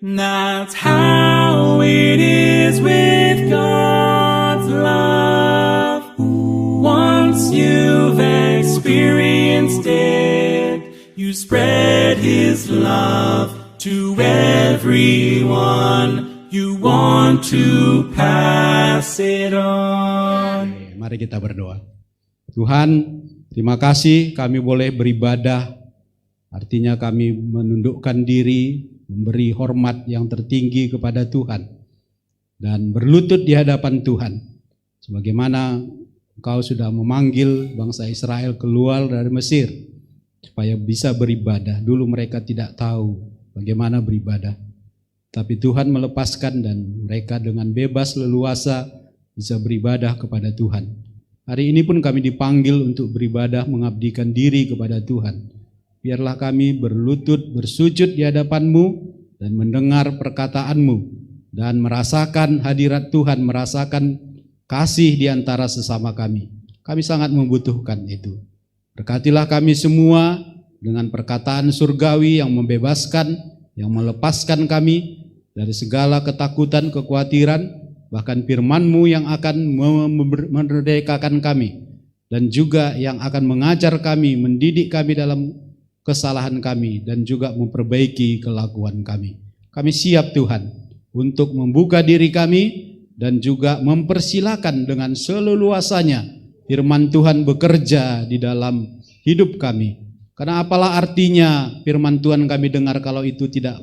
That's how it is with God's love. Once you've experienced it, you spread His love to everyone. You want to pass it on. Mari kita berdoa. Tuhan, terima kasih kami boleh beribadah. Artinya kami menundukkan diri, memberi hormat yang tertinggi kepada Tuhan, dan berlutut di hadapan Tuhan. Sebagaimana Engkau sudah memanggil bangsa Israel keluar dari Mesir, supaya bisa beribadah. Dulu mereka tidak tahu bagaimana beribadah. Tapi Tuhan melepaskan dan mereka dengan bebas leluasa bisa beribadah kepada Tuhan. Hari ini pun kami dipanggil untuk beribadah, mengabdikan diri kepada Tuhan. Biarlah kami berlutut, bersujud di hadapan-Mu dan mendengar perkataan-Mu dan merasakan hadirat Tuhan, merasakan kasih di antara sesama kami. Kami sangat membutuhkan itu. Berkatilah kami semua dengan perkataan surgawi yang membebaskan, yang melepaskan kami dari segala ketakutan, kekhawatiran, bahkan firman-Mu yang akan memerdekakan kami, dan juga yang akan mengajar kami, mendidik kami dalam kesalahan kami, dan juga memperbaiki kelakuan kami. Kami siap Tuhan untuk membuka diri kami dan juga mempersilakan dengan seleluasanya firman Tuhan bekerja di dalam hidup kami. Karena apalah artinya firman Tuhan kami dengar kalau itu tidak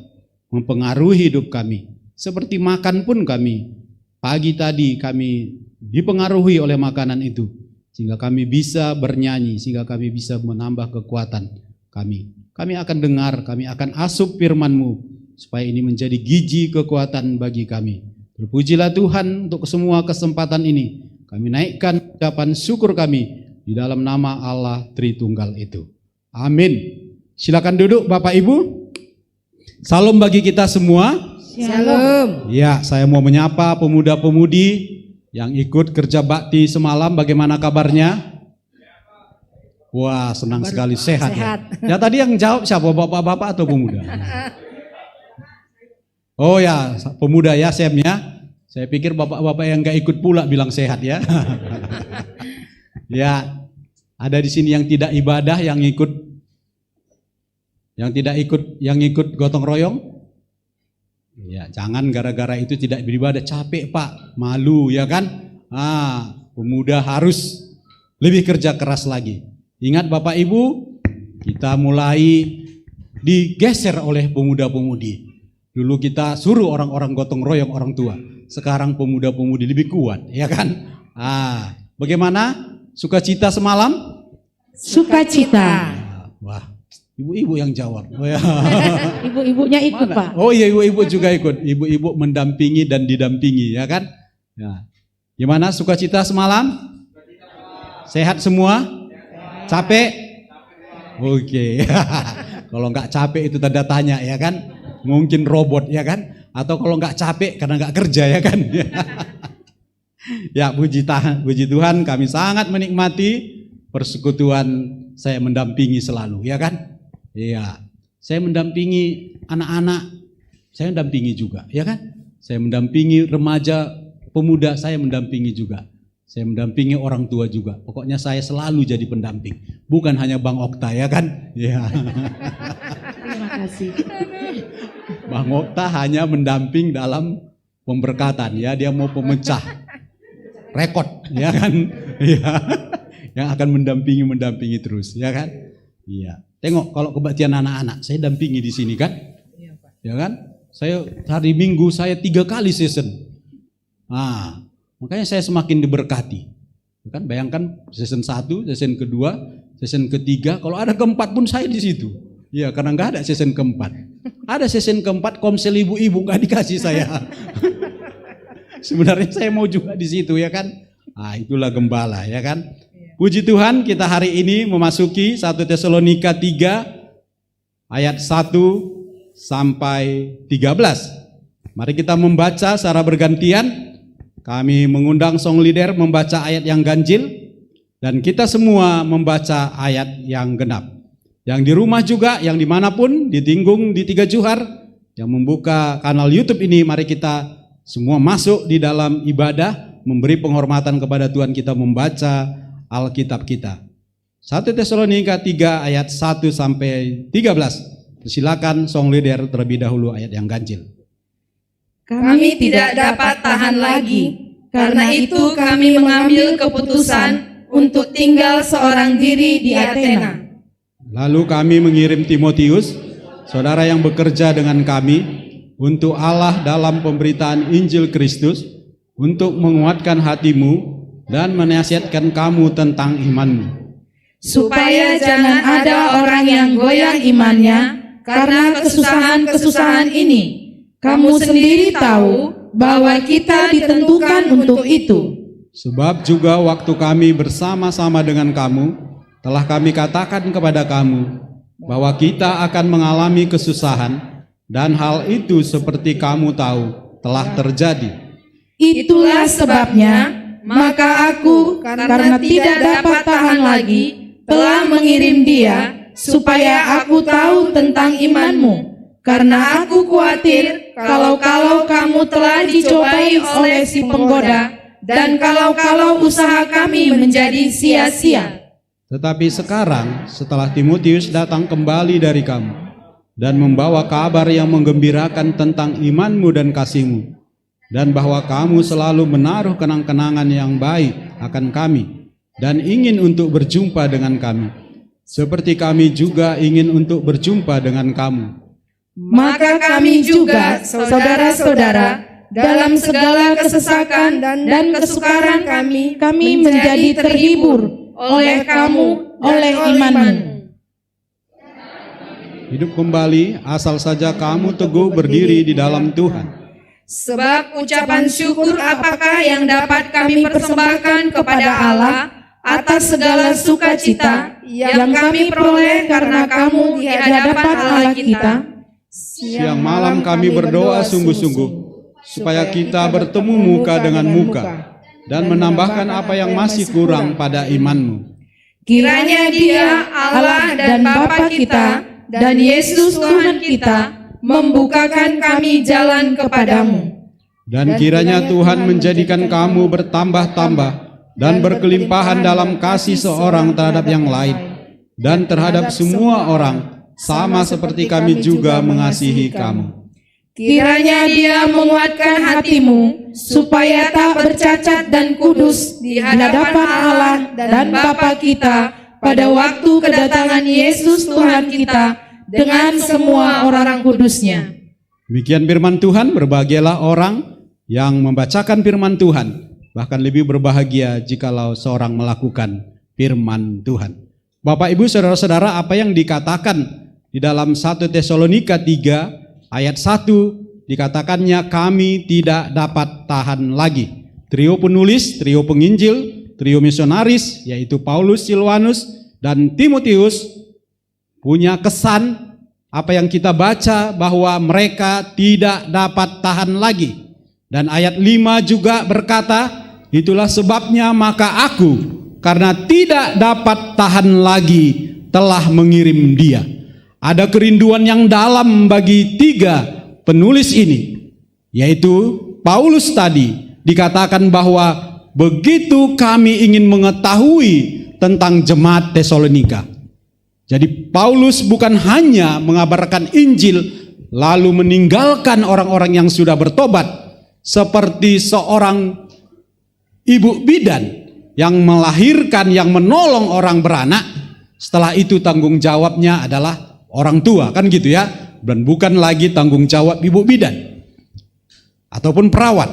mempengaruhi hidup kami. Seperti makan pun kami, pagi tadi kami dipengaruhi oleh makanan itu, sehingga kami bisa bernyanyi, sehingga kami bisa menambah kekuatan kami. Kami akan dengar, kami akan asup firman-Mu, supaya ini menjadi giji kekuatan bagi kami. Terpujilah Tuhan untuk semua kesempatan ini. Kami naikkan ucapan syukur kami di dalam nama Allah Tritunggal itu. Amin. Silakan duduk Bapak Ibu. Salam bagi kita semua. Shalom. Ya, saya mau menyapa pemuda-pemudi yang ikut kerja bakti semalam. Bagaimana kabarnya? Wah, senang sekali, sehat. Ya, tadi yang jawab siapa? Bapak-bapak atau pemuda? Oh ya, pemuda ya, Sem ya. Saya pikir bapak-bapak yang gak ikut pula bilang sehat ya. Ya, ada di sini yang tidak ibadah, yang ikut gotong royong. Ya, jangan gara-gara itu tidak beribadah, capek Pak, malu ya kan? Pemuda harus lebih kerja keras lagi. Ingat Bapak Ibu, kita mulai digeser oleh pemuda-pemudi. Dulu kita suruh orang-orang gotong royong orang tua. Sekarang pemuda-pemudi lebih kuat, ya kan? Bagaimana? Sukacita semalam? Sukacita. Wah, ibu-ibu yang jawab. Oh, ya. Ibu-ibunya ikut Mana? Pak. Oh iya, ibu-ibu juga ikut. Ibu-ibu mendampingi dan didampingi, ya kan? Ya. Gimana sukacita semalam? Sehat semua? Capek? Oke. Kalau nggak capek itu tanda tanya, ya kan? Mungkin robot, ya kan? Atau kalau nggak capek karena nggak kerja, ya kan? Ya, puji Tuhan, kami sangat menikmati persekutuan. Saya mendampingi selalu, ya kan? Iya, saya mendampingi anak-anak, saya mendampingi juga, ya kan? Saya mendampingi remaja, pemuda, saya mendampingi juga. Saya mendampingi orang tua juga. Pokoknya saya selalu jadi pendamping, bukan hanya Bang Okta, ya kan? Ya. Terima kasih. Bang Okta hanya mendamping dalam pemberkatan, ya. Dia mau pemecah rekod, ya kan? Ya. Yang akan mendampingi terus, ya kan? Iya. Tengok kalau kebaktian anak-anak, saya dampingi di sini kan? Iya, Pak. Ya kan? Saya hari Minggu saya 3 kali session. Makanya saya semakin diberkati. Kan bayangkan session 1, session kedua, session ketiga, kalau ada keempat pun saya di situ. Iya, karena nggak ada session keempat. Ada session keempat komsel ibu-ibu nggak dikasih saya. Sebenarnya saya mau juga di situ, ya kan? Itulah gembala, ya kan? Puji Tuhan, kita hari ini memasuki 1 Tesalonika 3 ayat 1 sampai 13. Mari kita membaca secara bergantian. Kami mengundang song leader membaca ayat yang ganjil dan kita semua membaca ayat yang genap. Yang di rumah juga, yang dimanapun, di Tinggung, di Tiga Juhar, yang membuka kanal YouTube ini, mari kita semua masuk di dalam ibadah, memberi penghormatan kepada Tuhan, kita membaca Alkitab kita. 1 Tesalonika 3 ayat 1 sampai 13. Silakan song leader terlebih dahulu ayat yang ganjil. Kami tidak dapat tahan lagi, karena itu kami mengambil keputusan untuk tinggal seorang diri di Athena. Lalu kami mengirim Timotius, saudara yang bekerja dengan kami, untuk Allah dalam pemberitaan Injil Kristus, untuk menguatkan hatimu dan menasihatkan kamu tentang imanmu. Supaya jangan ada orang yang goyang imannya karena kesusahan-kesusahan ini. Kamu sendiri tahu bahwa kita ditentukan untuk itu. Sebab juga waktu kami bersama-sama dengan kamu, telah kami katakan kepada kamu bahwa kita akan mengalami kesusahan, dan hal itu seperti kamu tahu telah terjadi. Itulah sebabnya, maka aku karena tidak dapat tahan lagi, telah mengirim dia, supaya aku tahu tentang imanmu. Karena aku khawatir kalau kamu telah dicobai oleh si penggoda, dan kalau usaha kami menjadi sia-sia. Tetapi sekarang setelah Timotius datang kembali dari kamu dan membawa kabar yang menggembirakan tentang imanmu dan kasihmu, dan bahwa kamu selalu menaruh kenang-kenangan yang baik akan kami dan ingin untuk berjumpa dengan kami, seperti kami juga ingin untuk berjumpa dengan kamu. Maka kami juga, saudara-saudara, dalam segala kesesakan dan kesukaran kami menjadi terhibur oleh kamu, oleh imanmu. Hidup kembali asal saja kamu teguh berdiri di dalam Tuhan. Sebab ucapan syukur apakah yang dapat kami persembahkan kepada Allah atas segala sukacita yang kami peroleh karena kamu di hadapan Allah kita. Siang malam kami berdoa sungguh-sungguh supaya kita bertemu muka dengan muka dan menambahkan apa yang masih kurang pada imanmu. Kiranya Dia, Allah dan Bapa kita, dan Yesus Tuhan kita, membukakan kami jalan kepadamu. Dan kiranya Tuhan menjadikan kamu bertambah-tambah dan berkelimpahan dalam kasih seorang terhadap yang lain dan terhadap semua orang, sama seperti kami juga mengasihi kamu. Kiranya Dia menguatkan hatimu, supaya tak bercacat dan kudus di hadapan Allah dan Bapa kita pada waktu kedatangan Yesus Tuhan kita dengan semua orang kudusnya. Demikian firman Tuhan. Berbahagialah orang yang membacakan firman Tuhan, bahkan lebih berbahagia jikalau seorang melakukan firman Tuhan. Bapak Ibu saudara-saudara, apa yang dikatakan di dalam 1 Tesalonika 3 ayat 1, dikatakannya kami tidak dapat tahan lagi. Trio penulis, trio penginjil, trio misionaris, yaitu Paulus, Silwanus, dan Timotius, punya kesan apa yang kita baca bahwa mereka tidak dapat tahan lagi. Dan ayat 5 juga berkata, itulah sebabnya maka aku karena tidak dapat tahan lagi telah mengirim dia. Ada kerinduan yang dalam bagi tiga penulis ini, yaitu Paulus tadi dikatakan bahwa begitu kami ingin mengetahui tentang jemaat Tesalonika. Jadi Paulus bukan hanya mengabarkan Injil lalu meninggalkan orang-orang yang sudah bertobat, seperti seorang ibu bidan yang melahirkan, yang menolong orang beranak. Setelah itu tanggung jawabnya adalah orang tua, kan gitu ya, dan bukan lagi tanggung jawab ibu bidan ataupun perawat.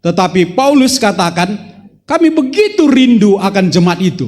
Tetapi Paulus katakan, kami begitu rindu akan jemaat itu,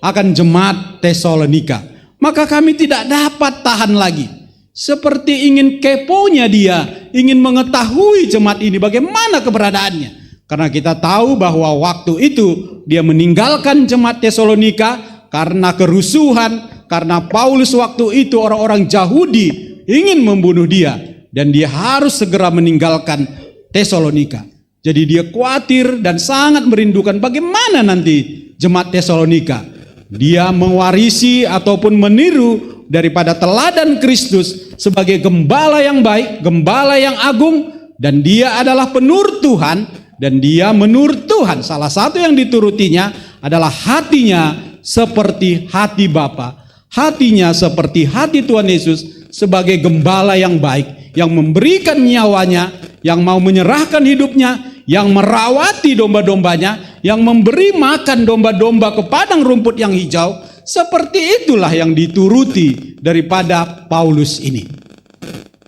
akan jemaat Tesalonika, maka kami tidak dapat tahan lagi. Seperti ingin keponya dia, ingin mengetahui jemaat ini bagaimana keberadaannya. Karena kita tahu bahwa waktu itu dia meninggalkan jemaat Tesalonika karena kerusuhan. Karena Paulus waktu itu orang-orang Yahudi ingin membunuh dia, dan dia harus segera meninggalkan Tesalonika. Jadi dia khawatir dan sangat merindukan bagaimana nanti jemaat Tesalonika. Dia mewarisi ataupun meniru daripada teladan Kristus sebagai gembala yang baik, gembala yang agung, dan dia adalah penurut Tuhan, dan dia menurut Tuhan. Salah satu yang diturutinya adalah hatinya seperti hati Bapa, hatinya seperti hati Tuhan Yesus sebagai gembala yang baik, yang memberikan nyawanya, yang mau menyerahkan hidupnya, yang merawati domba-dombanya, yang memberi makan domba-domba ke padang rumput yang hijau. Seperti itulah yang dituruti daripada Paulus ini.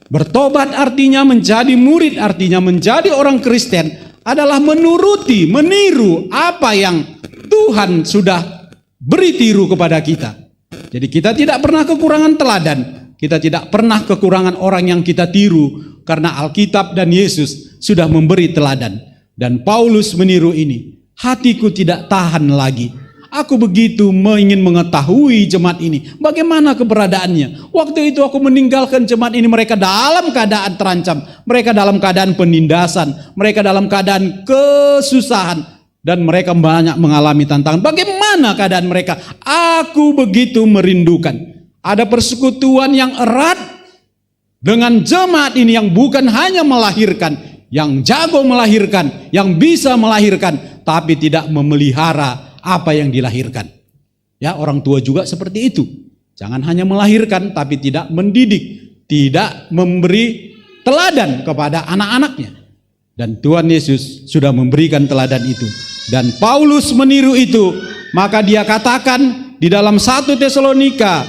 Bertobat artinya menjadi murid, artinya menjadi orang Kristen adalah menuruti, meniru apa yang Tuhan sudah beri tiru kepada kita. Jadi kita tidak pernah kekurangan teladan, kita tidak pernah kekurangan orang yang kita tiru, karena Alkitab dan Yesus sudah memberi teladan. Dan Paulus meniru ini. Hatiku tidak tahan lagi. Aku begitu ingin mengetahui jemaat ini, bagaimana keberadaannya. Waktu itu aku meninggalkan jemaat ini, mereka dalam keadaan terancam, mereka dalam keadaan penindasan, mereka dalam keadaan kesusahan, dan mereka banyak mengalami tantangan. Bagaimana keadaan mereka? Aku begitu merindukan. Ada persekutuan yang erat dengan jemaat ini yang bukan hanya melahirkan, yang jago melahirkan, yang bisa melahirkan, tapi tidak memelihara apa yang dilahirkan. Ya, orang tua juga seperti itu. Jangan hanya melahirkan tapi tidak mendidik, tidak memberi teladan kepada anak-anaknya. Dan Tuhan Yesus sudah memberikan teladan itu. Dan Paulus meniru itu, maka dia katakan di dalam 1 Tesalonika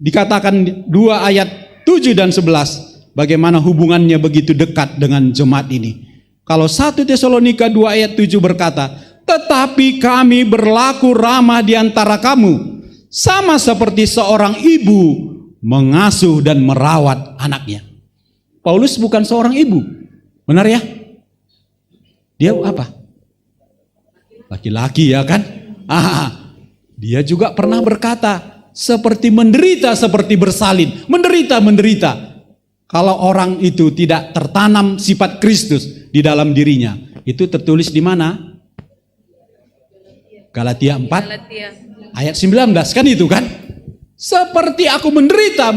dikatakan 2 ayat 7 dan 11 bagaimana hubungannya begitu dekat dengan jemaat ini. Kalau 1 Tesalonika 2 ayat 7 berkata, tetapi kami berlaku ramah di antara kamu, sama seperti seorang ibu mengasuh dan merawat anaknya. Paulus bukan seorang ibu, benar ya? Dia apa? Laki-laki ya kan? Dia juga pernah berkata, seperti menderita, seperti bersalin, menderita. Kalau orang itu tidak tertanam sifat Kristus di dalam dirinya, itu tertulis di mana? Galatia 4 ayat 19 kan itu kan? Seperti aku menderita.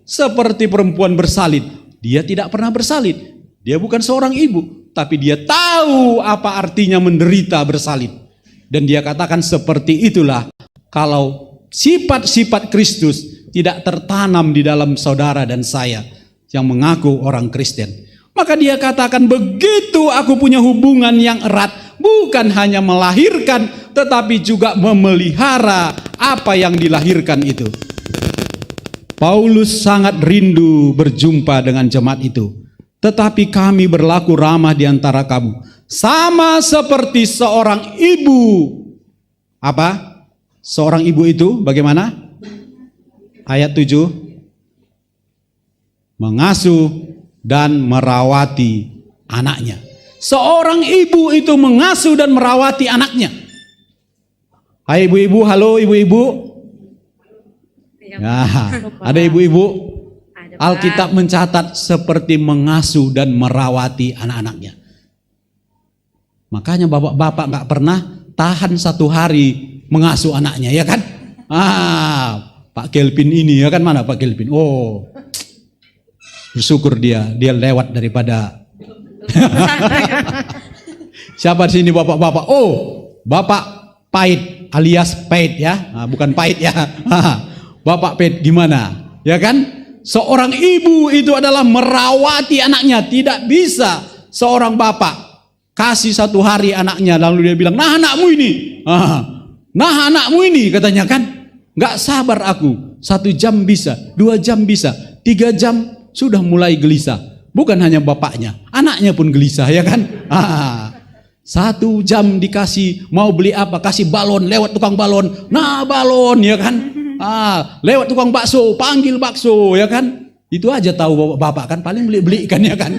Seperti perempuan bersalin. Dia tidak pernah bersalin. Dia bukan seorang ibu, tapi dia tahu apa artinya menderita bersalin. Dan dia katakan seperti itulah kalau sifat-sifat Kristus tidak tertanam di dalam saudara dan saya yang mengaku orang Kristen. Maka dia katakan begitu aku punya hubungan yang erat, bukan hanya melahirkan, tetapi juga memelihara apa yang dilahirkan itu. Paulus sangat rindu berjumpa dengan jemaat itu. Tetapi kami berlaku ramah di antara kamu, sama seperti seorang ibu. Apa? Seorang ibu itu bagaimana? Ayat 7. Mengasuh dan merawati anaknya. Seorang ibu itu mengasuh dan merawati anaknya. Hai ibu-ibu, halo ibu-ibu. Nah, ada ibu-ibu. Alkitab mencatat seperti mengasuh dan merawati anak-anaknya. Makanya bapak-bapak gak pernah tahan 1 hari mengasuh anaknya, ya kan? Pak Kelvin ini, ya kan, mana Pak Kelvin? Oh, bersyukur dia lewat daripada siapa di sini bapak-bapak? Oh, Bapak Pait alias Pait ya, bukan Pait ya. Bapak Pait gimana? Ya kan? Seorang ibu itu adalah merawati anaknya. Tidak bisa seorang bapak kasih 1 hari anaknya lalu dia bilang, nah anakmu ini, nah anakmu ini, katanya kan. Gak sabar aku, 1 jam bisa, 2 jam bisa, 3 jam sudah mulai gelisah. Bukan hanya bapaknya, anaknya pun gelisah, ya kan? 1 jam dikasih, mau beli apa, kasih balon, lewat tukang balon, nah balon, ya kan? Lewat tukang bakso, panggil bakso, ya kan? Itu aja tahu bapak kan, paling beli-belikan, ya kan?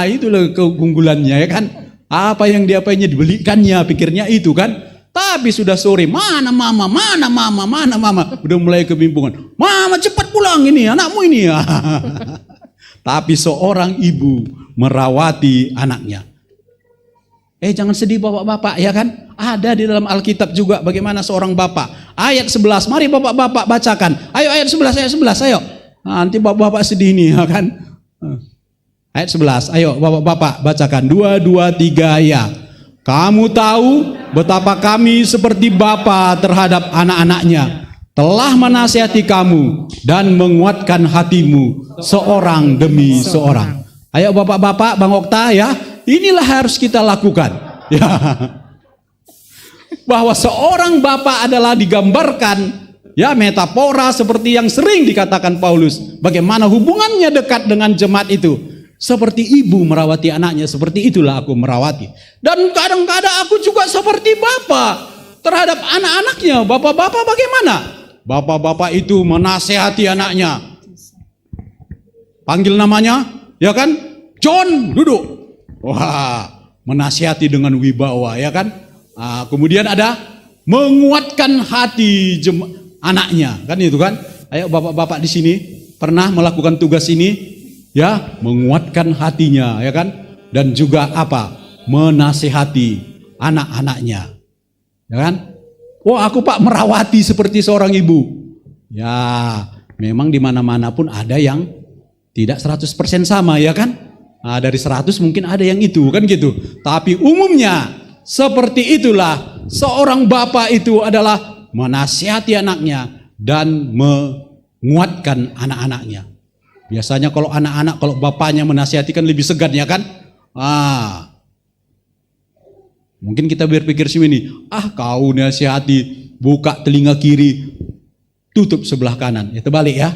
Itulah keunggulannya, ya kan? Apa yang diapainya dibelikannya, pikirnya itu kan? Tapi sudah sore, mana mama, udah mulai kebimpungan. Mama cepat pulang ini, anakmu ini. Tapi seorang ibu merawati anaknya. Jangan sedih bapak-bapak, ya kan? Ada di dalam Alkitab juga bagaimana seorang bapak ayat 11. Mari bapak-bapak bacakan. Ayo ayat 11, ayat 11, ayo. Nanti bapak-bapak sedih nih, ya kan? Ayat 11, ayo bapak-bapak bacakan. 2, 2, 3, ya. Kamu tahu betapa kami seperti bapa terhadap anak-anaknya, telah menasihati kamu dan menguatkan hatimu seorang demi seorang. Ayo bapak-bapak, Bang Okta, ya. Inilah harus kita lakukan. Ya. Bahwa seorang bapak adalah digambarkan, ya, metafora seperti yang sering dikatakan Paulus. Bagaimana hubungannya dekat dengan jemaat itu. Seperti ibu merawati anaknya, seperti itulah aku merawati. Dan kadang-kadang aku juga seperti bapak terhadap anak-anaknya. Bapak-bapak bagaimana? Bapak-bapak itu menasehati anaknya. Panggil namanya, ya kan? John, duduk. Wah, menasihati dengan wibawa, ya kan? Kemudian ada menguatkan hati anaknya, kan itu kan? Ayo bapak-bapak di sini pernah melakukan tugas ini? Ya, menguatkan hatinya, ya kan? Dan juga apa? Menasihati anak-anaknya. Ya kan? Wah, aku Pak merawati seperti seorang ibu. Ya, memang di mana-mana pun ada yang tidak 100% sama, ya kan? Dari 100 mungkin ada yang itu, kan gitu. Tapi umumnya seperti itulah seorang bapak itu adalah menasihati anaknya dan menguatkan anak-anaknya. Biasanya kalau anak-anak, kalau bapaknya menasihati kan lebih segan, ya kan? Mungkin kita berpikir sini, kau nasihati, buka telinga kiri, tutup sebelah kanan. Ya terbalik ya.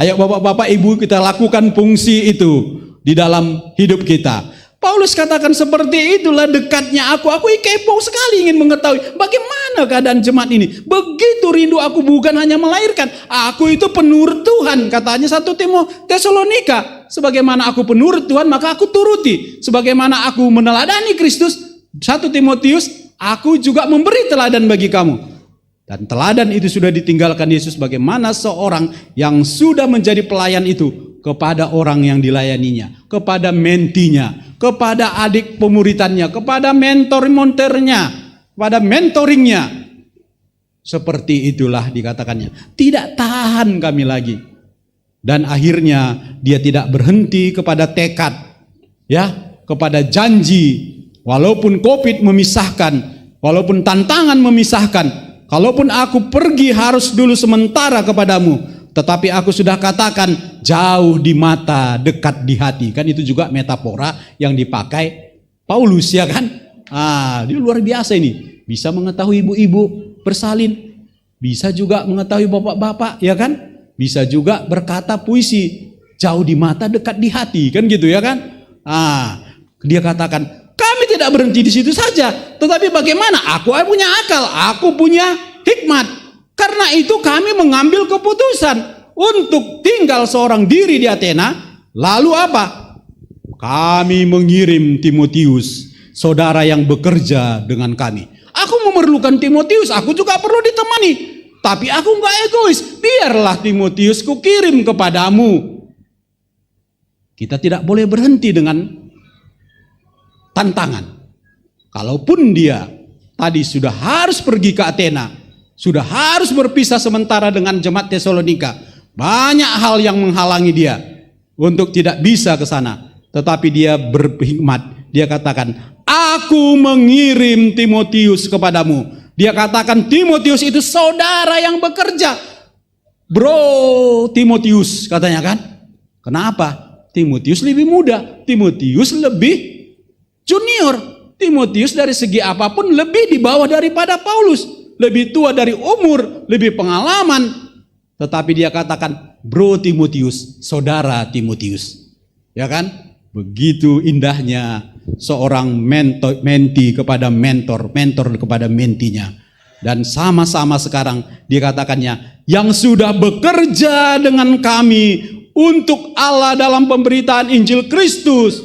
Ayo bapak-bapak, ibu, kita lakukan fungsi itu di dalam hidup kita. Paulus katakan seperti itulah dekatnya aku. Aku kepo sekali ingin mengetahui bagaimana keadaan jemaat ini. Begitu rindu aku, bukan hanya melahirkan. Aku itu penurut Tuhan. Katanya 1 Tesalonika. Sebagaimana aku penurut Tuhan, maka aku turuti. Sebagaimana aku meneladani Kristus, 1 Timotius, aku juga memberi teladan bagi kamu. Dan teladan itu sudah ditinggalkan Yesus, bagaimana seorang yang sudah menjadi pelayan itu kepada orang yang dilayaninya, kepada mentinya, kepada adik pemuritannya, kepada mentor-mentornya, kepada mentoringnya. Seperti itulah dikatakannya. Tidak tahan kami lagi. Dan akhirnya dia tidak berhenti kepada tekad, ya, kepada janji. Walaupun COVID memisahkan, walaupun tantangan memisahkan, kalaupun aku pergi harus dulu sementara kepadamu, tetapi aku sudah katakan jauh di mata, dekat di hati. Kan itu juga metafora yang dipakai Paulus, ya kan? Dia luar biasa ini. Bisa mengetahui ibu-ibu bersalin, bisa juga mengetahui bapak-bapak, ya kan? Bisa juga berkata puisi, jauh di mata, dekat di hati, kan gitu, ya kan? Dia katakan, kami tidak berhenti di situ saja, tetapi bagaimana? Aku punya akal, aku punya hikmat. Karena itu kami mengambil keputusan untuk tinggal seorang diri di Athena. Lalu apa? Kami mengirim Timotius, saudara yang bekerja dengan kami. Aku memerlukan Timotius, aku juga perlu ditemani. Tapi aku enggak egois. Biarlah Timotius kukirim kepadamu. Kita tidak boleh berhenti dengan tantangan. Kalaupun dia tadi sudah harus pergi ke Athena, sudah harus berpisah sementara dengan jemaat Tesalonika, banyak hal yang menghalangi dia untuk tidak bisa ke sana. Tetapi dia berhikmat, dia katakan, aku mengirim Timotius kepadamu. Dia katakan Timotius itu saudara yang bekerja. Bro Timotius katanya kan. Kenapa? Timotius lebih muda, Timotius lebih junior. Timotius dari segi apapun lebih di bawah daripada Paulus. Lebih tua dari umur, lebih pengalaman. Tetapi dia katakan, bro Timotius, saudara Timotius. Ya kan? Begitu indahnya seorang menti kepada mentor, mentor kepada mentinya. Dan sama-sama sekarang dikatakannya, yang sudah bekerja dengan kami untuk Allah dalam pemberitaan Injil Kristus.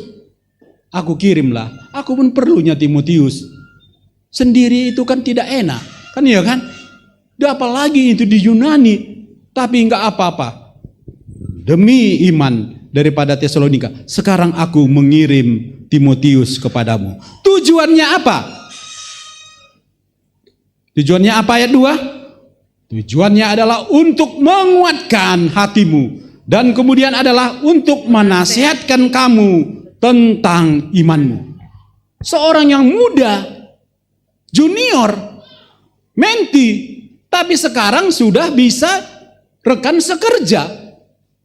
Aku kirimlah, aku pun perlunya Timotius. Sendiri itu kan tidak enak, kan ya kan? Apalagi itu di Yunani, tapi enggak apa-apa. Demi iman daripada Tesalonika, sekarang aku mengirim Timotius kepadamu. Tujuannya apa? Tujuannya apa ayat 2? Tujuannya adalah untuk menguatkan hatimu. Dan kemudian adalah untuk menasihatkan kamu tentang imanmu. Seorang yang muda, junior, menti, tapi sekarang sudah bisa rekan sekerja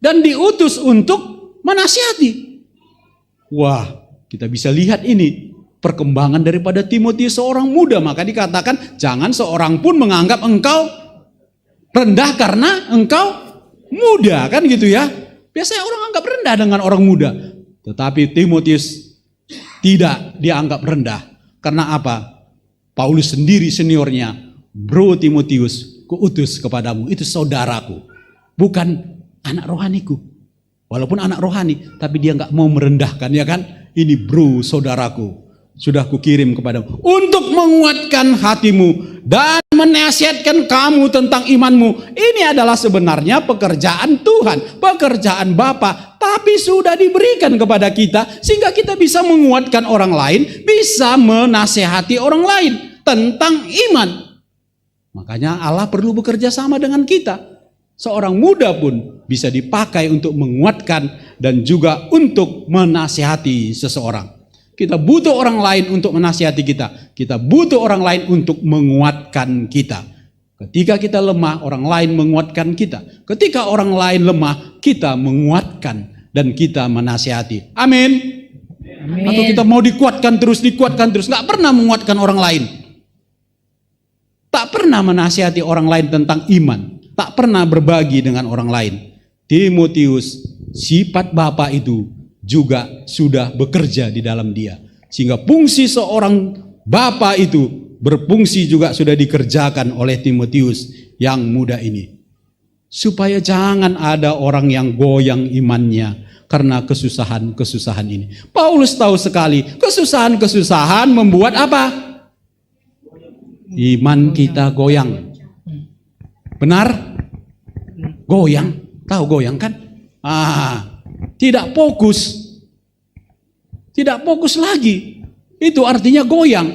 dan diutus untuk menasihati. Wah, kita bisa lihat ini perkembangan daripada Timotius seorang muda. Maka dikatakan jangan seorang pun menganggap engkau rendah karena engkau muda, kan gitu ya. Biasanya orang anggap rendah dengan orang muda. Tetapi Timotius tidak dianggap rendah. Karena apa? Paulus sendiri seniornya. Bro Timotius, kuutus kepadamu. Itu saudaraku. Bukan anak rohaniku. Walaupun anak rohani, tapi dia nggak mau merendahkan, ya kan? Ini bro, saudaraku. Sudah kukirim kepadamu untuk menguatkan hatimu dan menasihatkan kamu tentang imanmu. Ini adalah sebenarnya pekerjaan Tuhan, pekerjaan Bapa, tapi sudah diberikan kepada kita sehingga kita bisa menguatkan orang lain, bisa menasihati orang lain tentang iman. Makanya Allah perlu bekerja sama dengan kita. Seorang muda pun bisa dipakai untuk menguatkan dan juga untuk menasihati seseorang. Kita butuh orang lain untuk menasihati kita. Kita butuh orang lain untuk menguatkan kita. Ketika kita lemah, orang lain menguatkan kita. Ketika orang lain lemah, kita menguatkan dan kita menasihati. Amin. Amin. Atau kita mau dikuatkan terus. Nggak pernah menguatkan orang lain. Tak pernah menasihati orang lain tentang iman. Tak pernah berbagi dengan orang lain. Timotius, sifat Bapa itu juga sudah bekerja di dalam dia. Sehingga fungsi seorang bapa itu berfungsi juga sudah dikerjakan oleh Timotius yang muda ini. Supaya jangan ada orang yang goyang imannya karena kesusahan-kesusahan ini. Paulus tahu sekali kesusahan-kesusahan membuat apa? Iman kita goyang. Benar? Goyang. Tahu goyang kan? Tidak fokus lagi. Itu artinya goyang.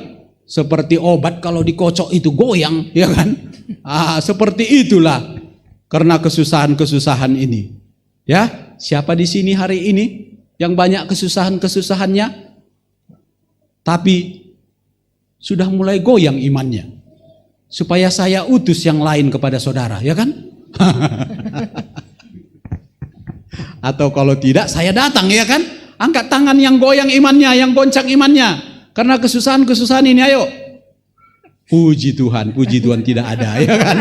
Seperti obat kalau dikocok itu goyang, ya kan? Seperti itulah karena kesusahan-kesusahan ini. Ya, siapa di sini hari ini yang banyak kesusahan-kesusahannya tapi sudah mulai goyang imannya? Supaya saya utus yang lain kepada saudara, ya kan? Atau kalau tidak saya datang, ya kan? Angkat tangan yang goyang imannya, yang goncang imannya. Karena kesusahan-kesusahan ini, ayo. Puji Tuhan tidak ada, ya kan?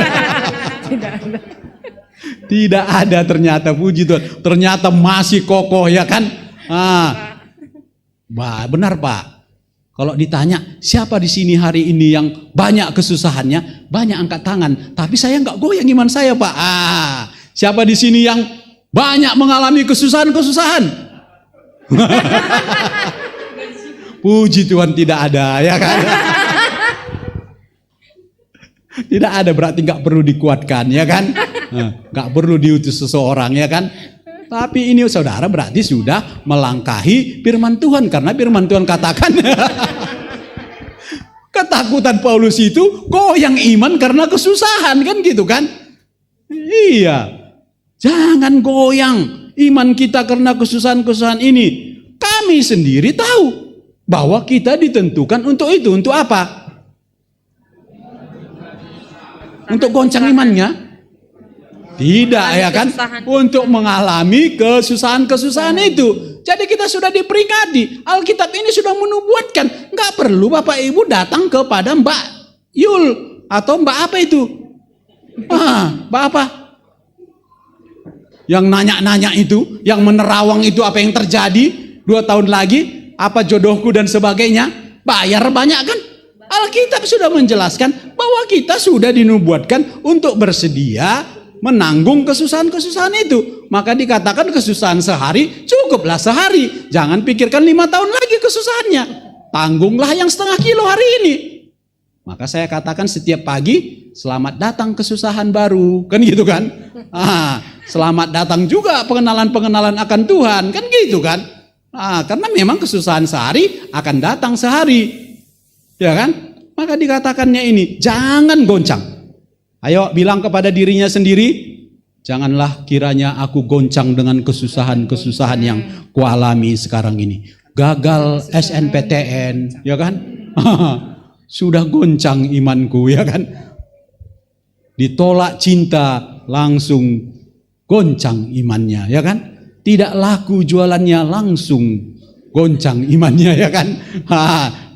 Tidak ada ternyata, puji Tuhan. Ternyata masih kokoh, ya kan? Benar Pak. Kalau ditanya, siapa di sini hari ini yang banyak kesusahannya? Banyak angkat tangan. Tapi saya nggak goyang iman saya, Pak. Siapa di sini yang banyak mengalami kesusahan-kesusahan? Puji Tuhan tidak ada, ya kan? Tidak ada berarti nggak perlu dikuatkan, ya kan? Nggak perlu diutus seseorang, ya kan? Tapi ini saudara berarti sudah melangkahi firman Tuhan. Karena firman Tuhan katakan ketakutan Paulus itu goyang iman karena kesusahan, kan gitu kan? Iya. Jangan goyang iman kita karena kesusahan-kesusahan ini. Kami sendiri tahu bahwa kita ditentukan untuk itu. Untuk apa? Untuk goncang imannya? Tidak, ya kan? Untuk mengalami kesusahan-kesusahan itu. Jadi kita sudah diperingati. Alkitab ini sudah menubuatkan. Nggak perlu Bapak Ibu datang kepada Mbak Yul atau Mbak apa itu? Mbak apa? Yang nanya-nanya itu, yang menerawang itu apa yang terjadi 2 tahun lagi, apa jodohku dan sebagainya. Bayar banyak kan? Alkitab sudah menjelaskan bahwa kita sudah dinubuatkan untuk bersedia menanggung kesusahan-kesusahan itu. Maka dikatakan kesusahan sehari, cukuplah sehari. Jangan pikirkan 5 tahun lagi kesusahannya. Tanggunglah yang setengah kilo hari ini. Maka saya katakan setiap pagi, selamat datang kesusahan baru. Kan gitu kan? Selamat datang juga pengenalan-pengenalan akan Tuhan. Kan gitu kan? Karena memang kesusahan sehari akan datang sehari. Ya kan? Maka dikatakannya ini, jangan goncang. Ayo bilang kepada dirinya sendiri, janganlah kiranya aku goncang dengan kesusahan-kesusahan yang kualami sekarang ini. Gagal SNPTN, ya kan? Sudah goncang imanku, ya kan? Ditolak cinta, langsung goncang imannya, ya kan? Tidak laku jualannya, langsung goncang imannya, ya kan?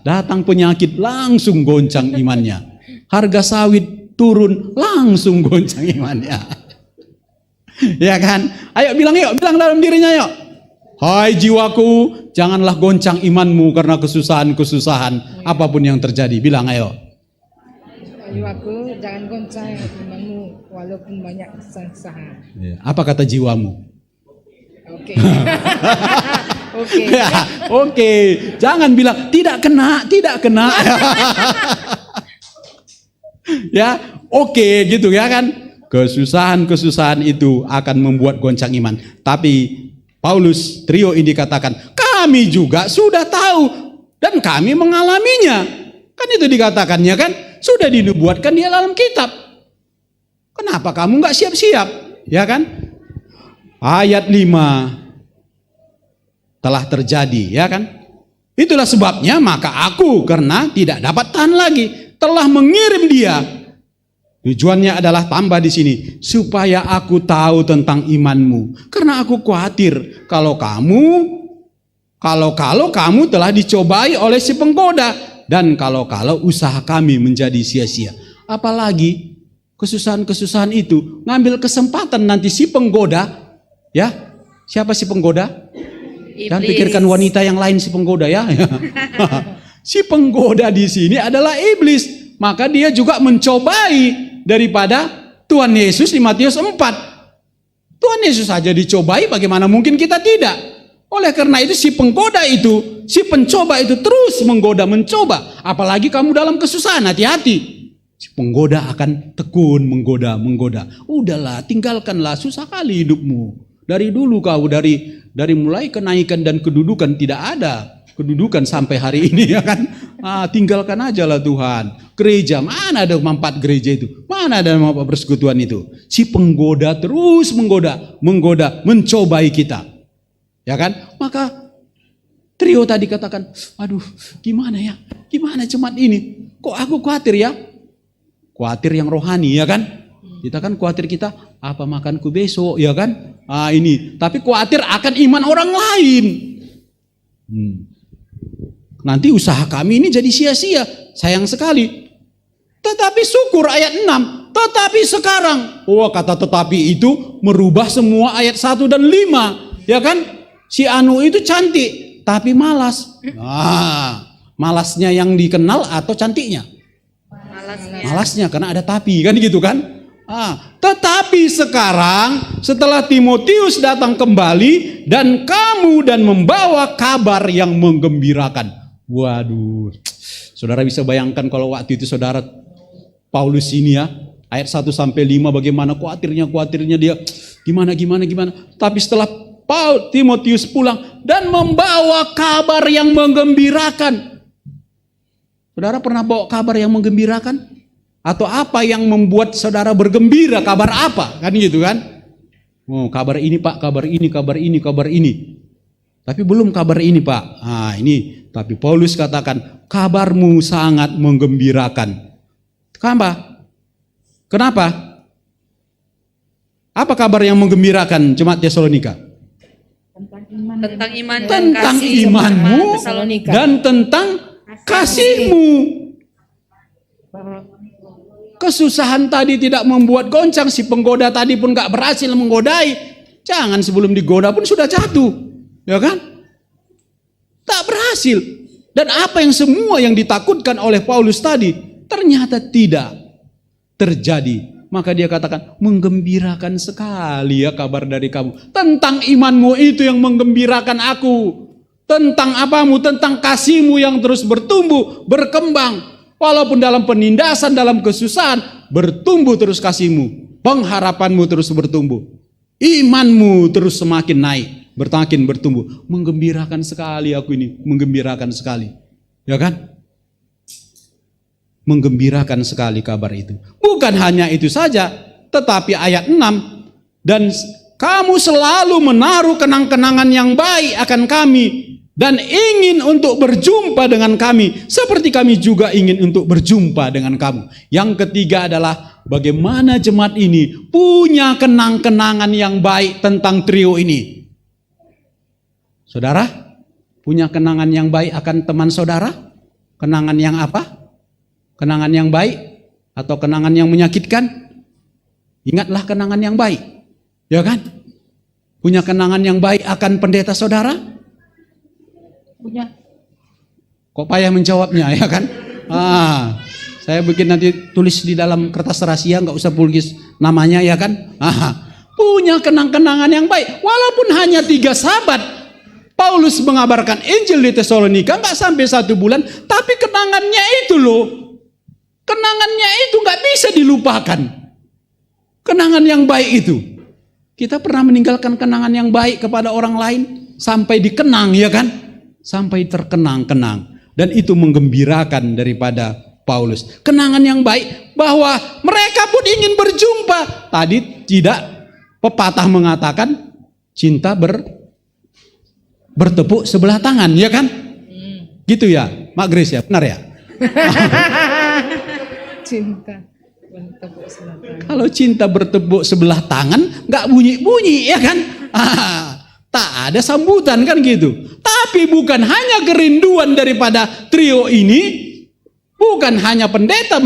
Datang penyakit, langsung goncang imannya. Harga sawit turun, langsung goncang imannya. Ya kan? Ayo bilang yuk, bilang dalam dirinya yuk. Hai jiwaku, janganlah goncang imanmu karena kesusahan-kesusahan apapun yang terjadi. Bilang ayo. Jiwaku, jangan goncang imanmu walaupun banyak kesusahan. Apa kata jiwamu? Oke. Oke. Ya, oke. Jangan bilang tidak kena, tidak kena. Ya, oke gitu ya kan. Kesusahan-kesusahan itu akan membuat goncang iman. Tapi Paulus, trio ini katakan, kami juga sudah tahu dan kami mengalaminya. Kan itu dikatakannya kan, sudah dinubuatkan di dalam kitab. Kenapa kamu nggak siap-siap? Ya kan? Ayat 5 telah terjadi, ya kan? Itulah sebabnya maka aku karena tidak dapat tahan lagi telah mengirim dia. Tujuannya adalah tambah di sini supaya aku tahu tentang imanmu. Karena aku khawatir kalau kamu telah dicobai oleh si penggoda dan kalau usaha kami menjadi sia-sia. Apalagi kesusahan-kesusahan itu ngambil kesempatan nanti si penggoda, ya. Siapa si penggoda? Jangan pikirkan wanita yang lain si penggoda ya. Si penggoda di sini adalah iblis. Maka dia juga mencobai daripada Tuhan Yesus di Matius 4. Tuhan Yesus saja dicobai, bagaimana mungkin kita tidak? Oleh karena itu si penggoda itu, si pencoba itu terus menggoda, mencoba. Apalagi kamu dalam kesusahan, hati-hati. Si penggoda akan tekun menggoda. Udahlah, tinggalkanlah, susah kali hidupmu. Dari dulu kau dari mulai kenaikan dan kedudukan tidak ada kedudukan sampai hari ini ya kan. Tinggalkan aja lah Tuhan. Gereja, mana ada manfaat gereja itu? Mana ada manfaat persekutuan itu? Si penggoda terus menggoda, mencobai kita. Ya kan? Maka trio tadi katakan, aduh gimana ya? Gimana jemaat ini? Kok aku khawatir ya? Khawatir yang rohani ya kan? Kita kan khawatir kita apa makanku besok ya kan? Ini. Tapi khawatir akan iman orang lain. Nanti usaha kami ini jadi sia-sia. Sayang sekali. Tetapi syukur ayat 6. Tetapi sekarang. Kata tetapi itu merubah semua ayat 1 dan 5. Ya kan? Si Anu itu cantik. Tapi malas. Malasnya yang dikenal atau cantiknya? Malasnya karena ada tapi. Kan gitu kan? Tetapi sekarang setelah Timotius datang kembali dan membawa kabar yang menggembirakan. Waduh, saudara bisa bayangkan kalau waktu itu saudara Paulus ini ya, ayat 1 sampai 5 bagaimana khawatirnya dia gimana. Tapi setelah Timotius pulang dan membawa kabar yang menggembirakan. Saudara pernah bawa kabar yang menggembirakan? Atau apa yang membuat saudara bergembira? Kabar apa? Kan gitu kan? Kabar ini Pak, kabar ini. Tapi belum kabar ini Pak. Ini. Tapi Paulus katakan, kabarmu sangat menggembirakan. Kenapa? Apa kabar yang menggembirakan jemaat Tesalonika? Tentang imanmu dan tentang kasihmu. Kesusahan tadi tidak membuat goncang, si penggoda tadi pun gak berhasil menggodai. Jangan sebelum digoda pun sudah jatuh, ya kan? Tak berhasil. Dan apa yang semua yang ditakutkan oleh Paulus tadi ternyata tidak terjadi. Maka dia katakan, menggembirakan sekali ya kabar dari kamu. Tentang imanmu itu yang menggembirakan aku. Tentang apamu, tentang kasihmu yang terus bertumbuh, berkembang. Walaupun dalam penindasan, dalam kesusahan, bertumbuh terus kasihmu. Pengharapanmu terus bertumbuh. Imanmu terus semakin naik, bertumbuh. Menggembirakan sekali aku ini, menggembirakan sekali. Ya kan? Menggembirakan sekali kabar itu. Bukan hanya itu saja, tetapi ayat 6, dan kamu selalu menaruh kenang-kenangan yang baik akan kami dan ingin untuk berjumpa dengan kami seperti kami juga ingin untuk berjumpa dengan kamu. Yang ketiga adalah bagaimana jemaat ini punya kenang-kenangan yang baik tentang trio ini. Saudara, punya kenangan yang baik akan teman saudara? Kenangan yang apa? Kenangan yang baik atau kenangan yang menyakitkan? Ingatlah kenangan yang baik. Ya kan? Punya kenangan yang baik akan pendeta saudara? Punya. Kok payah menjawabnya, ya kan? Saya bikin nanti tulis di dalam kertas rahasia, nggak usah tulis namanya, ya kan? Punya kenang-kenangan yang baik. Walaupun hanya 3 sahabat, Paulus mengabarkan Injil di Tesalonika, nggak sampai 1 bulan, tapi kenangannya itu loh. Kenangannya itu nggak bisa dilupakan. Kenangan yang baik itu. Kita pernah meninggalkan kenangan yang baik kepada orang lain sampai dikenang, ya kan? Sampai terkenang-kenang. Dan itu menggembirakan daripada Paulus. Kenangan yang baik bahwa mereka pun ingin berjumpa. Tadi tidak, pepatah mengatakan cinta bertepuk sebelah tangan, ya kan? Gitu ya, Mak Grace ya, benar ya? Cinta bertepuk sebelah tangan. Kalau cinta bertepuk sebelah tangan, nggak bunyi-bunyi, ya kan? Tak ada sambutan kan gitu. Tapi bukan hanya kerinduan daripada trio ini, bukan hanya pendeta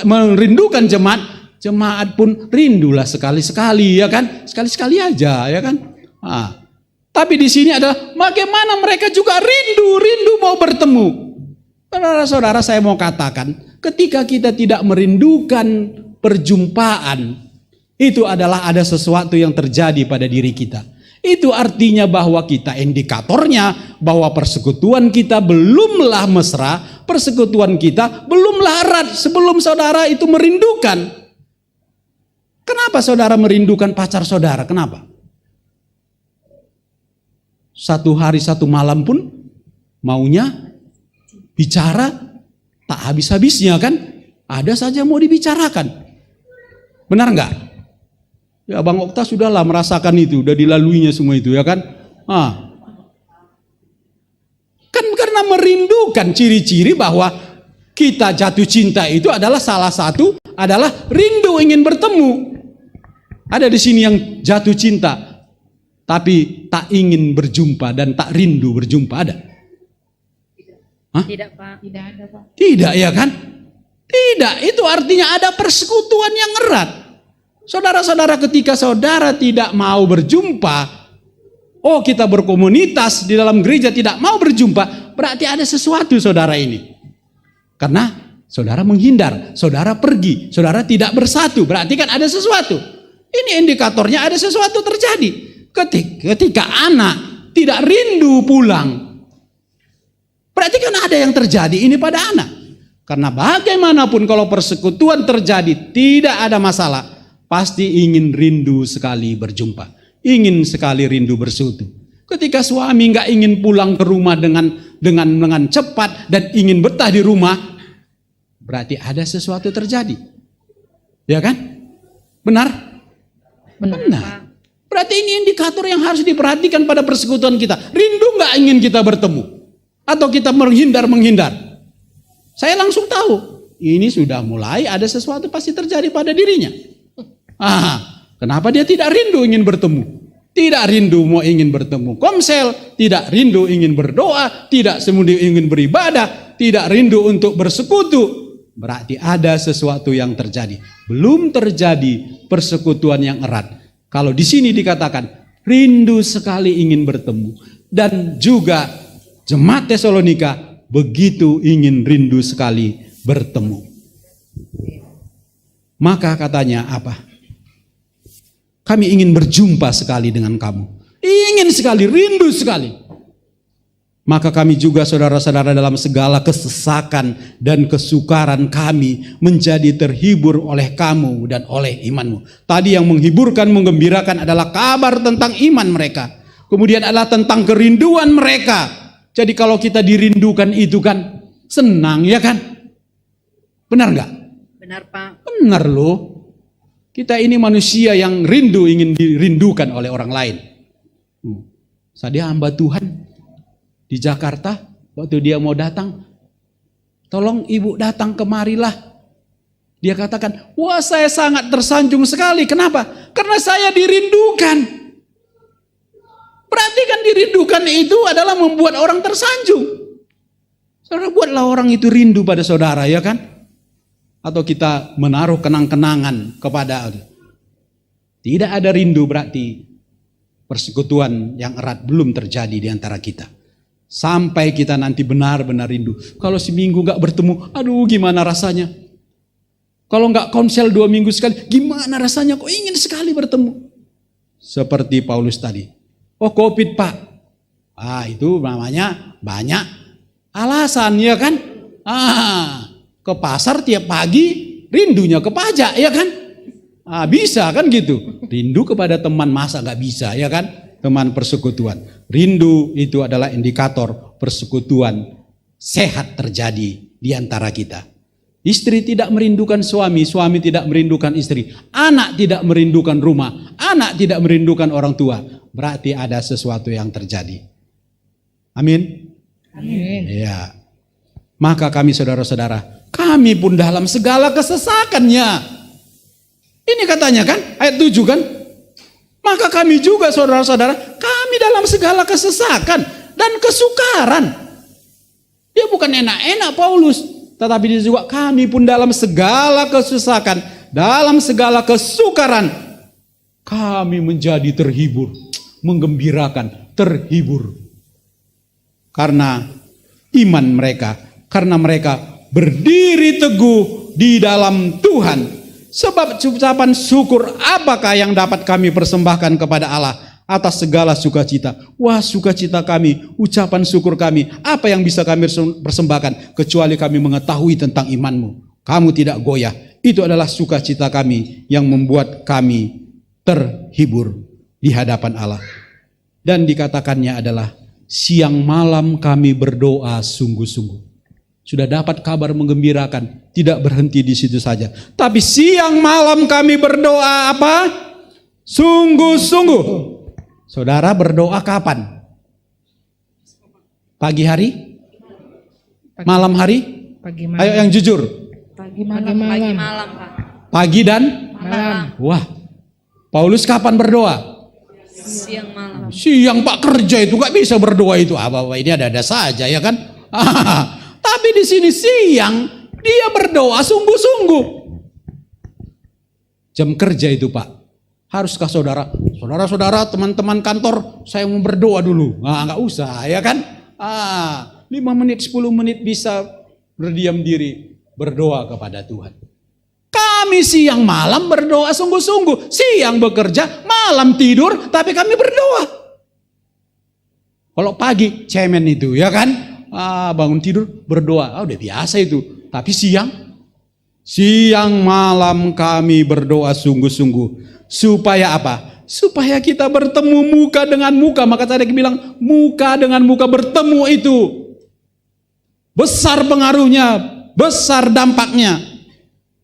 merindukan jemaat, jemaat pun rindulah sekali-sekali, ya kan? Sekali-sekali aja, ya kan? Tapi di sini adalah bagaimana mereka juga rindu mau bertemu. Saudara-saudara, saya mau katakan, ketika kita tidak merindukan perjumpaan, itu adalah ada sesuatu yang terjadi pada diri kita. Itu artinya bahwa kita indikatornya bahwa persekutuan kita belumlah mesra, persekutuan kita belumlah erat sebelum saudara itu merindukan. Kenapa saudara merindukan pacar saudara? Kenapa? 1 hari 1 malam pun maunya bicara tak habis-habisnya kan? Ada saja mau dibicarakan. Benar enggak? Ya Bang Okta sudahlah merasakan itu, udah dilaluinya semua itu, ya kan? Kan karena merindukan, ciri-ciri bahwa kita jatuh cinta itu adalah salah satu adalah rindu ingin bertemu. Ada di sini yang jatuh cinta tapi tak ingin berjumpa dan tak rindu berjumpa, ada? Tidak, Pak. Tidak ada, Pak. Tidak, ya kan? Tidak, itu artinya ada persekutuan yang erat. Saudara-saudara, ketika saudara tidak mau berjumpa, kita berkomunitas di dalam gereja tidak mau berjumpa, berarti ada sesuatu saudara ini. Karena saudara menghindar, saudara pergi, saudara tidak bersatu, berarti kan ada sesuatu. Ini indikatornya ada sesuatu terjadi. Ketika anak tidak rindu pulang, berarti kan ada yang terjadi ini pada anak. Karena bagaimanapun kalau persekutuan terjadi tidak ada masalah, pasti ingin rindu sekali berjumpa, ingin sekali rindu bersekutu. Ketika suami nggak ingin pulang ke rumah dengan cepat dan ingin betah di rumah, berarti ada sesuatu terjadi, ya kan? Benar? Benar. Berarti ini indikator yang harus diperhatikan pada persekutuan kita. Rindu nggak ingin kita bertemu, atau kita menghindar? Saya langsung tahu, ini sudah mulai ada sesuatu pasti terjadi pada dirinya. Kenapa dia tidak rindu ingin bertemu? Tidak rindu mau ingin bertemu komsel, tidak rindu ingin berdoa, tidak semudi ingin beribadah, tidak rindu untuk bersekutu. Berarti ada sesuatu yang terjadi. Belum terjadi persekutuan yang erat. Kalau di sini dikatakan rindu sekali ingin bertemu, dan juga jemaat Tesalonika begitu ingin rindu sekali bertemu. Maka katanya apa? Kami ingin berjumpa sekali dengan kamu. Ingin sekali, rindu sekali. Maka kami juga saudara-saudara dalam segala kesesakan dan kesukaran kami menjadi terhibur oleh kamu dan oleh imanmu. Tadi yang menghiburkan, menggembirakan adalah kabar tentang iman mereka. Kemudian adalah tentang kerinduan mereka. Jadi kalau kita dirindukan itu kan senang, ya kan? Benar nggak? Benar, Pak. Benar loh. Kita ini manusia yang rindu ingin dirindukan oleh orang lain. Saya hamba Tuhan di Jakarta, waktu dia mau datang, tolong ibu datang kemarilah. Dia katakan, wah saya sangat tersanjung sekali. Kenapa? Karena saya dirindukan. Berarti kan dirindukan itu adalah membuat orang tersanjung. Saudara, buatlah orang itu rindu pada saudara, ya kan? Atau kita menaruh kenang-kenangan kepada. Tidak ada rindu berarti persekutuan yang erat belum terjadi di antara kita. Sampai kita nanti benar-benar rindu. Kalau seminggu gak bertemu, aduh gimana rasanya. Kalau gak konsel 2 minggu sekali, gimana rasanya, kok ingin sekali bertemu. Seperti Paulus tadi. Oh COVID Pak. Itu namanya banyak alasan, ya kan. Ke pasar tiap pagi, rindunya ke pajak, ya kan? Bisa kan gitu. Rindu kepada teman, masa gak bisa, ya kan? Teman persekutuan. Rindu itu adalah indikator persekutuan sehat terjadi di antara kita. Istri tidak merindukan suami, suami tidak merindukan istri. Anak tidak merindukan rumah, anak tidak merindukan orang tua. Berarti ada sesuatu yang terjadi. Amin? Amin. Ya. Maka kami saudara-saudara, kami pun dalam segala kesesakannya. Ini katanya kan, ayat 7 kan. Maka kami juga saudara-saudara, kami dalam segala kesesakan dan kesukaran. Dia bukan enak-enak Paulus, tetapi dia juga kami pun dalam segala kesesakan, dalam segala kesukaran, kami menjadi terhibur, menggembirakan, terhibur. Karena iman mereka, karena mereka berdiri teguh di dalam Tuhan. Sebab ucapan syukur apakah yang dapat kami persembahkan kepada Allah atas segala sukacita. Wah, sukacita kami, ucapan syukur kami, apa yang bisa kami persembahkan kecuali kami mengetahui tentang imanmu. Kamu tidak goyah. Itu adalah sukacita kami yang membuat kami terhibur di hadapan Allah. Dan dikatakannya adalah siang malam kami berdoa sungguh-sungguh. Sudah dapat kabar menggembirakan, tidak berhenti di situ saja. Tapi siang malam kami berdoa apa? Sungguh-sungguh. Saudara berdoa kapan? Pagi hari? Malam hari? Pagi malam. Ayo yang jujur. Pagi malam. Pagi malam, Pak. Pagi dan? Malam. Wah, Paulus kapan berdoa? Siang malam. Siang Pak kerja itu gak bisa berdoa itu. Bapak ini ada-ada saja ya kan. Tapi di sini siang dia berdoa sungguh-sungguh. Jam kerja itu Pak. Haruskah saudara-saudara, teman-teman kantor, saya mau berdoa dulu. Gak usah ya kan. 5 menit, 10 menit bisa berdiam diri berdoa kepada Tuhan. Kami siang malam berdoa sungguh-sungguh. Siang bekerja, malam tidur, tapi kami berdoa. Kalau pagi cemen itu ya kan. Bangun tidur berdoa. Udah biasa itu. Tapi siang malam kami berdoa sungguh-sungguh. Supaya apa? Supaya kita bertemu muka dengan muka. Maka tadi bilang muka dengan muka bertemu itu besar pengaruhnya, besar dampaknya.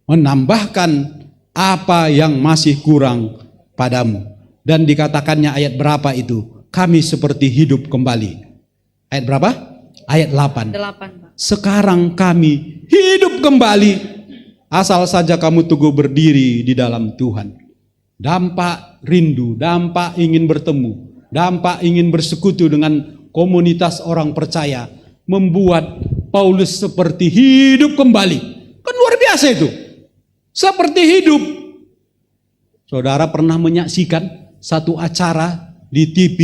Menambahkan apa yang masih kurang padamu. Dan dikatakannya ayat berapa itu? Kami seperti hidup kembali. Ayat berapa? Ayat 8. 8, Pak. Sekarang kami hidup kembali. Asal saja kamu teguh berdiri di dalam Tuhan. Dampak rindu, dampak ingin bertemu, dampak ingin bersekutu dengan komunitas orang percaya. Membuat Paulus seperti hidup kembali. Kan luar biasa itu. Seperti hidup. Saudara pernah menyaksikan satu acara di TV.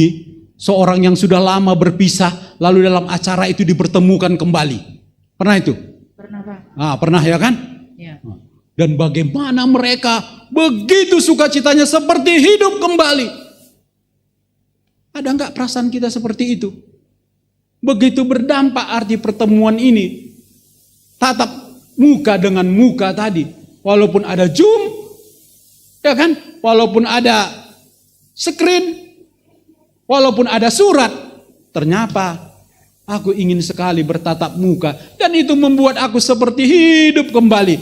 Seorang yang sudah lama berpisah, lalu dalam acara itu dipertemukan kembali. Pernah itu? Pernah, Pak. Pernah ya kan? Ya. Dan bagaimana mereka begitu sukacitanya seperti hidup kembali. Ada enggak perasaan kita seperti itu? Begitu berdampak arti pertemuan ini. Tatap muka dengan muka tadi. Walaupun ada Zoom, ya kan? Walaupun ada screen, walaupun ada surat, ternyata Aku ingin sekali bertatap muka, dan itu membuat aku seperti hidup kembali.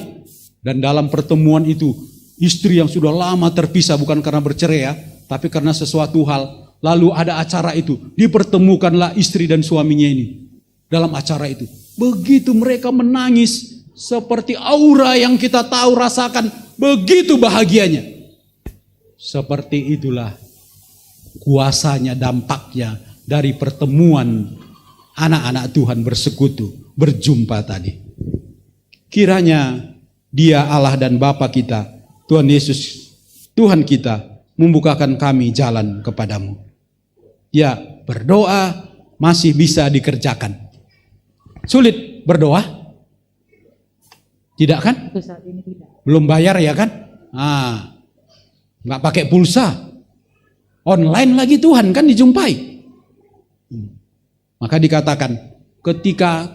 Dan dalam pertemuan itu, istri yang sudah lama terpisah, bukan karena bercerai ya, tapi karena sesuatu hal, lalu ada acara itu, dipertemukanlah istri dan suaminya ini. Dalam acara itu, begitu mereka menangis, seperti aura yang kita tahu rasakan, begitu bahagianya. Seperti itulah kuasanya, dampaknya dari pertemuan anak-anak Tuhan bersekutu, berjumpa tadi. Kiranya Dia Allah dan Bapa kita, Tuhan Yesus, Tuhan kita, membukakan kami jalan kepadamu. Ya, berdoa masih bisa dikerjakan. Sulit berdoa? Tidak kan? Belum bayar ya kan? Nggak pakai pulsa. Online lagi Tuhan kan dijumpai. Maka dikatakan ketika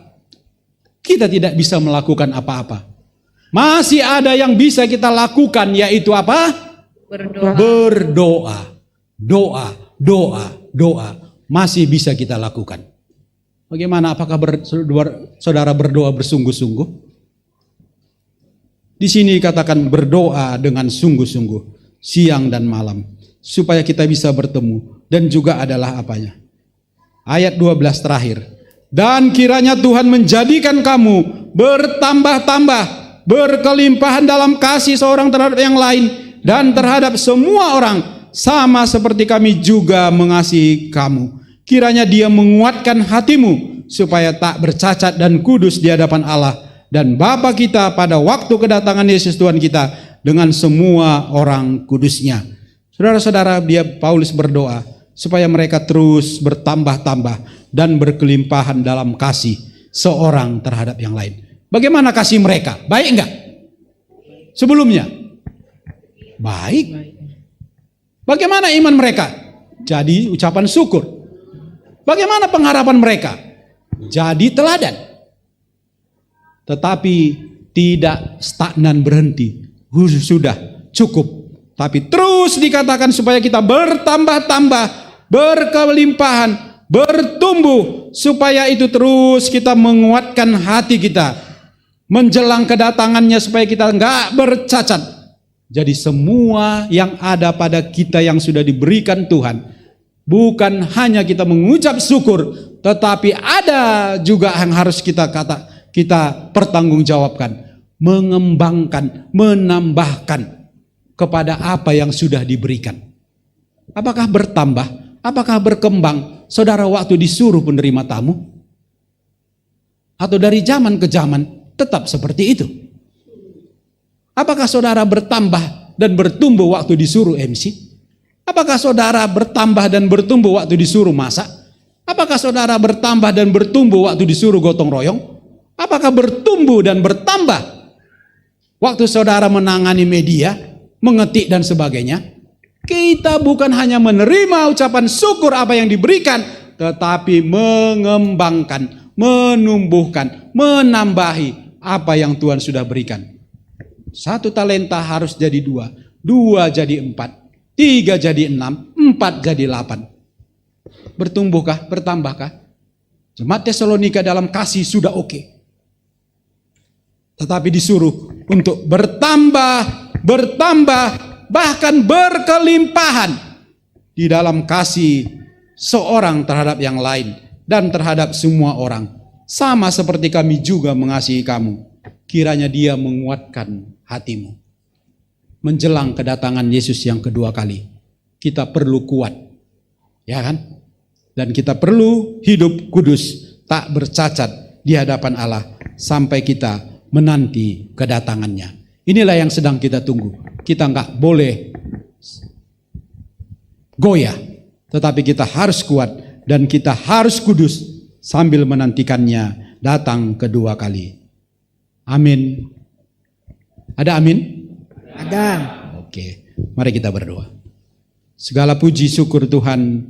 kita tidak bisa melakukan apa-apa, masih ada yang bisa kita lakukan, yaitu apa? Berdoa. Doa masih bisa kita lakukan. Bagaimana, apakah saudara berdoa bersungguh-sungguh? Di sini katakan berdoa dengan sungguh-sungguh siang dan malam supaya kita bisa bertemu, dan juga adalah apanya? Ayat 12 terakhir. Dan kiranya Tuhan menjadikan kamu bertambah-tambah, berkelimpahan dalam kasih seorang terhadap yang lain dan terhadap semua orang, sama seperti kami juga mengasihi kamu. Kiranya Dia menguatkan hatimu supaya tak bercacat dan kudus di hadapan Allah dan Bapa kita pada waktu kedatangan Yesus Tuhan kita dengan semua orang kudusnya. Saudara-saudara, Paulus berdoa supaya mereka terus bertambah-tambah dan berkelimpahan dalam kasih seorang terhadap yang lain. Bagaimana kasih mereka? Baik enggak? Sebelumnya? Baik. Bagaimana iman mereka? Jadi ucapan syukur. Bagaimana pengharapan mereka? Jadi teladan. Tetapi tidak stagnan berhenti. Sudah cukup. Tapi terus dikatakan supaya kita bertambah-tambah, berkelimpahan, bertumbuh, supaya itu terus kita menguatkan hati kita menjelang kedatangannya, supaya kita enggak bercacat. Jadi semua yang ada pada kita yang sudah diberikan Tuhan, bukan hanya kita mengucap syukur, tetapi ada juga yang harus kita pertanggungjawabkan, mengembangkan, menambahkan kepada apa yang sudah diberikan. Apakah bertambah? Apakah berkembang? Saudara waktu disuruh penerima tamu? Atau dari zaman ke zaman tetap seperti itu? Apakah saudara bertambah dan bertumbuh waktu disuruh MC? Apakah saudara bertambah dan bertumbuh waktu disuruh masak? Apakah saudara bertambah dan bertumbuh waktu disuruh gotong royong? Apakah bertumbuh dan bertambah waktu saudara menangani media, mengetik dan sebagainya? Kita bukan hanya menerima ucapan syukur apa yang diberikan, tetapi mengembangkan, menumbuhkan, menambahi apa yang Tuhan sudah berikan. 1 talenta harus jadi 2, 2 jadi 4, 3 jadi 6, 4 jadi 8. Bertumbuhkah? Bertambahkah? Jemaat Tesalonika dalam kasih sudah oke. Tetapi disuruh untuk bertambah, bahkan berkelimpahan di dalam kasih seorang terhadap yang lain dan terhadap semua orang, sama seperti kami juga mengasihi kamu. Kiranya Dia menguatkan hatimu menjelang kedatangan Yesus yang kedua kali. Kita perlu kuat, ya kan? Dan kita perlu hidup kudus, tak bercacat di hadapan Allah sampai kita menanti kedatangannya. Inilah yang sedang kita tunggu. Kita enggak boleh goyah, tetapi kita harus kuat dan kita harus kudus sambil menantikannya datang kedua kali. Amin. Ada amin? Ada. Oke, mari kita berdoa. Segala puji syukur Tuhan,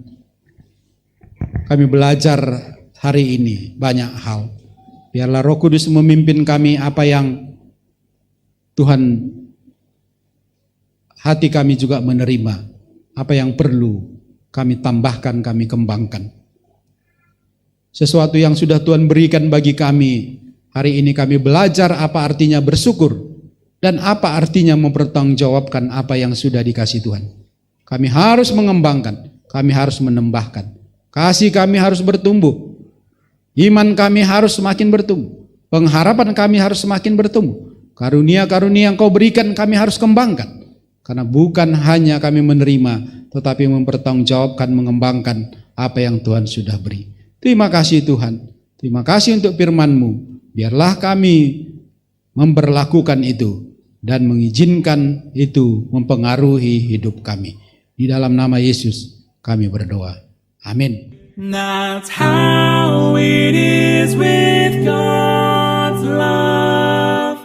kami belajar hari ini banyak hal. Biarlah Roh Kudus memimpin kami apa yang Tuhan, hati kami juga menerima apa yang perlu kami tambahkan, kami kembangkan. sesuatu yang sudah Tuhan berikan bagi kami. Hari ini kami belajar apa artinya bersyukur dan apa artinya mempertanggungjawabkan apa yang sudah dikasih Tuhan. Kami harus mengembangkan, kami harus menambahkan. Kasih kami harus bertumbuh. Iman kami harus semakin bertumbuh. Pengharapan kami harus semakin bertumbuh. Karunia-karunia yang Kau berikan kami harus kembangkan. Karena bukan hanya kami menerima, tetapi mempertanggungjawabkan, mengembangkan apa yang Tuhan sudah beri. Terima kasih Tuhan. Terima kasih untuk firman-Mu. Biarlah kami memperlakukan itu dan mengizinkan itu mempengaruhi hidup kami. Di dalam nama Yesus kami berdoa. Amin. That's how it is with God's love.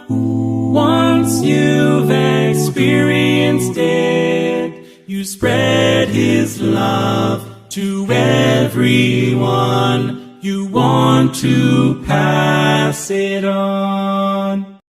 Once you've experienced it, you spread His love to everyone. You want to pass it on.